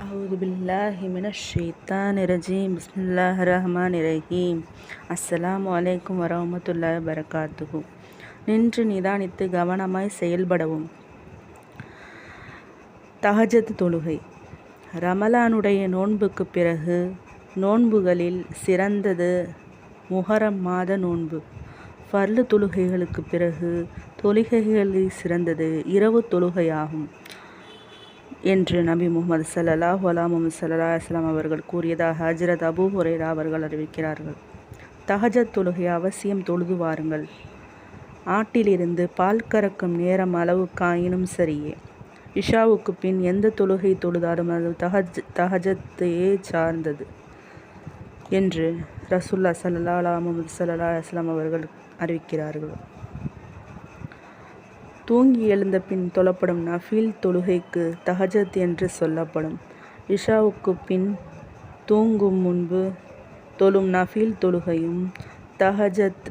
أعوذ بالله من الشيطان الرجيم بسم الله الرحمن الرحيم அஸ்ஸலாமு அலைக்கும் வரஹ்மத்துல்லாஹி வபரகாத்துஹு. நின்று நிதானித்து கவனமாய் செயல்படவும். தஹஜத் தொழுகை. ரமலானுடைய நோன்புக்கு பிறகு நோன்புகளில் சிறந்தது முஹர்ரம் மாத நோன்பு. ஃபர்லு தொழுகைகளுக்கு பிறகு தொழுகைகளில் சிறந்தது இரவு தொழுகையாகும் என்று நபி முஹம்மது ஸல்லல்லாஹு அலைஹி வஸல்லம் அவர்கள் கூறியதாக ஹஜ்ரத் அபூ ஹுரைரா அவர்கள் அறிவிக்கிறார்கள். தஹஜத் தொழுகை அவசியம் தொழுது வாருங்கள். ஆட்டிலிருந்து பால் கறக்கும் நேரம் அளவுக்காயினும் சரியே. இஷாவுக்கு பின் எந்த தொழுகை தொழுதாலும் அது தஹஜத்தையே சார்ந்தது என்று ரசூலுல்லாஹி ஸல்லல்லாஹு அலைஹி வஸல்லம் அவர்கள் அறிவிக்கிறார்கள். தூங்கி எழுந்த பின் தொழப்படும் நஃபில் தொழுகைக்கு தஹஜத் என்று சொல்லப்படும். இஷாவுக்கு பின் தூங்கும் முன்பு தொழும் நஃபில் தொழுகையும் தஹஜத்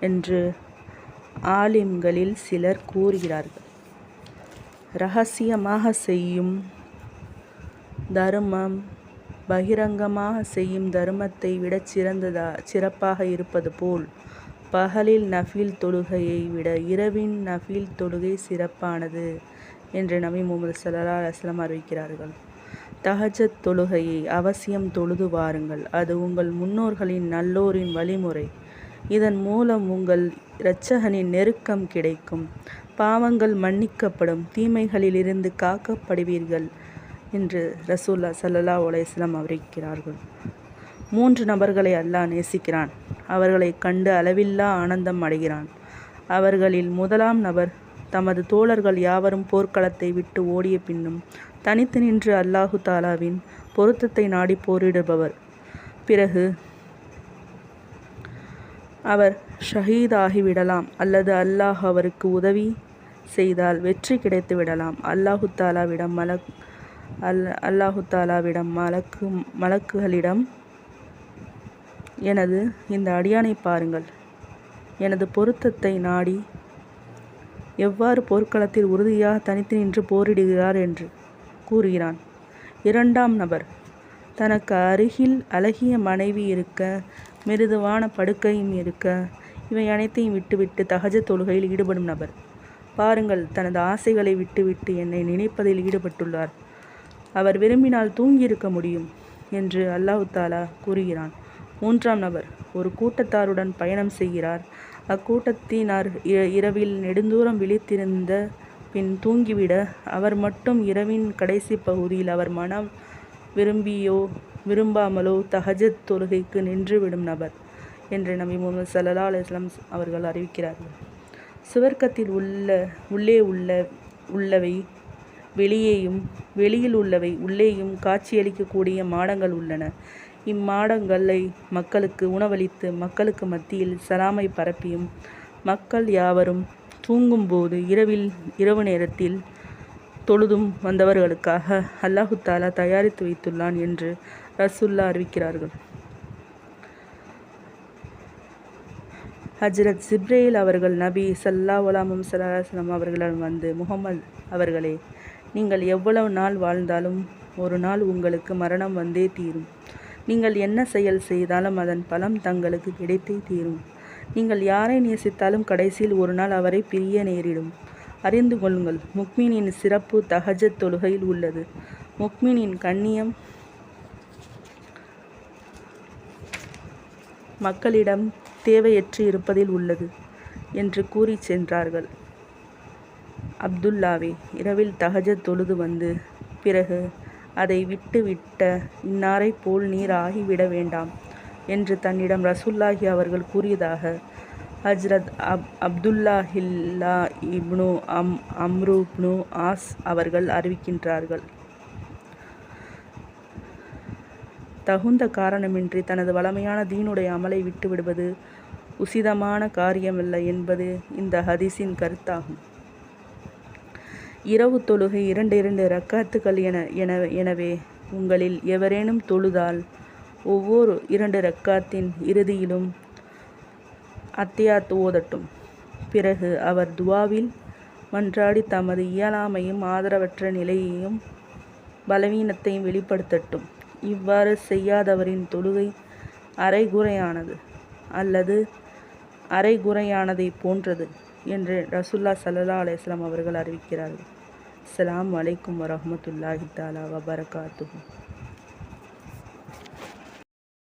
என்று ஆலிம்களில் சிலர் கூறுகிறார்கள். இரகசியமாக செய்யும் தர்மம் பகிரங்கமாக செய்யும் தர்மத்தை விட சிறப்பாக இருப்பது போல் பகலில் நஃபில் தொழுகையை விட இரவின் நஃபில் தொழுகை சிறப்பானது என்று நபி முஹம்மது ஸல்லல்லாஹு அலைஹி வஸல்லம் அறிவிக்கிறார்கள். தஹஜத் தொழுகையை அவசியம் தொழுது வாருங்கள். அது உங்கள் முன்னோர்களின் நல்லோரின் வழிமுறை. இதன் மூலம் உங்கள் இரட்சகனின் நெருக்கம் கிடைக்கும், பாவங்கள் மன்னிக்கப்படும், தீமைகளிலிருந்து காக்கப்படுவீர்கள் என்று ரசூலுல்லாஹி ஸல்லல்லாஹு அலைஹி வஸல்லம் அறிவிக்கிறார்கள். 3 நபர்களை அல்லாஹ் நேசிக்கிறான். அவர்களை கண்டு அளவில்லா ஆனந்தம் அடைகிறான். அவர்களில் முதலாம் நபர் தமது தோழர்கள் யாவரும் போர்க்களத்தை விட்டு ஓடிய பின்னும் தனித்து நின்று அல்லாஹு தாலாவின் பொருத்தத்தை நாடி போரிடுபவர். பிறகு அவர் ஷஹீதாகிவிடலாம் அல்லது அல்லாஹ் அவருக்கு உதவி செய்தால் வெற்றி கிடைத்து விடலாம். அல்லாஹு தாலாவிடம் மலக்குகளிடம், எனது இந்த அடியானை பாருங்கள், எனது பொருத்தத்தை நாடி எவ்வாறு போர்க்களத்தில் உறுதியாக தனித்து நின்று போரிடுகிறார் என்று கூறுகிறான். இரண்டாம் நபர் தனக்கு அருகில் அழகிய மனைவி இருக்க, மிருதுவான படுக்கையும் இருக்க, இவை அனைத்தையும் விட்டுவிட்டு தஹஜத் தொழுகையில் ஈடுபடும் நபர். பாருங்கள், தனது ஆசைகளை விட்டுவிட்டு என்னை நினைப்பதில் ஈடுபட்டுள்ளார். அவர் விரும்பினால் தூங்கியிருக்க முடியும் என்று அல்லாஹு தாலா கூறுகிறான். மூன்றாம் நபர் ஒரு கூட்டத்தாருடன் பயணம் செய்கிறார். அக்கூட்டத்தினர் இரவில் நெடுந்தூரம் விழித்திருந்த பின் தூங்கிவிட, அவர் மட்டும் இரவின் கடைசி பகுதியில் அவர் மனம் விரும்பியோ விரும்பாமலோ தஹஜத் தொழுகைக்கு நின்றுவிடும் நபர் என்று நபி முஹம்மது ஸல்லல்லாஹு அலைஹி வஸல்லம் அவர்கள் அறிவிக்கிறார்கள். சுவர்க்கத்தில் உள்ளே உள்ளவை வெளியேயும், வெளியில் உள்ளவை உள்ளேயும் காட்சியளிக்கக்கூடிய மாடங்கள் உள்ளன. இம்மாடங்களை மக்களுக்கு உணவளித்து மக்களுக்கு மத்தியில் சலாமை பரப்பியும் மக்கள் யாவரும் தூங்கும்போது இரவு நேரத்தில் தொழுதும் வந்தவர்களுக்காக அல்லாஹு தாலா தயாரித்து வைத்துள்ளான் என்று ரசூலுல்லாஹ் அறிவிக்கிறார்கள். ஹஜ்ரத் ஜிப்ரீல் அவர்கள் நபி ஸல்லல்லாஹு அலைஹி வஸல்லம் அவர்களிடம் வந்து, முஹம்மது அவர்களே, நீங்கள் எவ்வளவு நாள் வாழ்ந்தாலும் ஒரு நாள் உங்களுக்கு மரணம் வந்தே தீரும். நீங்கள் என்ன செயல் செய்தாலும் அதன் பலம் தங்களுக்கு கிடைத்தே தீரும். நீங்கள் யாரை நேசித்தாலும் கடைசியில் ஒரு நாள் அவரை பிரிய நேரிடும். அறிந்து கொள்ளுங்கள், முக்மீனின் சிறப்பு தஹஜத் தொழுகையில் உள்ளது. முக்மீனின் கண்ணியம் மக்களிடம் தேவையற்று இருப்பதில் உள்ளது என்று கூறி சென்றார்கள். அப்துல்லாவே, இரவில் தஹஜத் தொழுது வந்து பிறகு அதை விட்டுவிட்ட இன்னாரை போல் நீர் ஆகிவிட வேண்டாம் என்று தன்னிடம் ரசூலுல்லாஹி அவர்கள் கூறியதாக ஹஜ்ரத் அப்துல்லாஹில்லா இப்னு அம்ரு இப்னு ஆஸ் அவர்கள் அறிவிக்கின்றார்கள். தகுந்த காரணமின்றி தனது வளமையான தீனுடைய அமலை விட்டுவிடுவது உசிதமான காரியமல்ல என்பது இந்த ஹதீஸின் கருத்தாகும். இரவு தொழுகை 2 ரக்காத்துகள் எனவே உங்களில் எவரேனும் தொழுதால் ஒவ்வொரு 2 ரக்காத்தின் இறுதியிலும் அத்தியாத் ஓதட்டும். பிறகு அவர் துவாவில் மன்றாடி தமது இயலாமையும் ஆதரவற்ற நிலையையும் பலவீனத்தையும் வெளிப்படுத்தட்டும். இவ்வாறு செய்யாதவரின் தொழுகை அரைகுறையானது அல்லது அரைகுறையானதை போன்றது என்று ரசூலுல்லாஹி ஸல்லல்லாஹு அலைஹி வஸல்லம் அவர்கள் அறிவிக்கிறார்கள். அஸ்ஸலாமு அலைக்கும் வரஹ்மத்துல்லாஹி தஆலா வபரகாத்துஹு.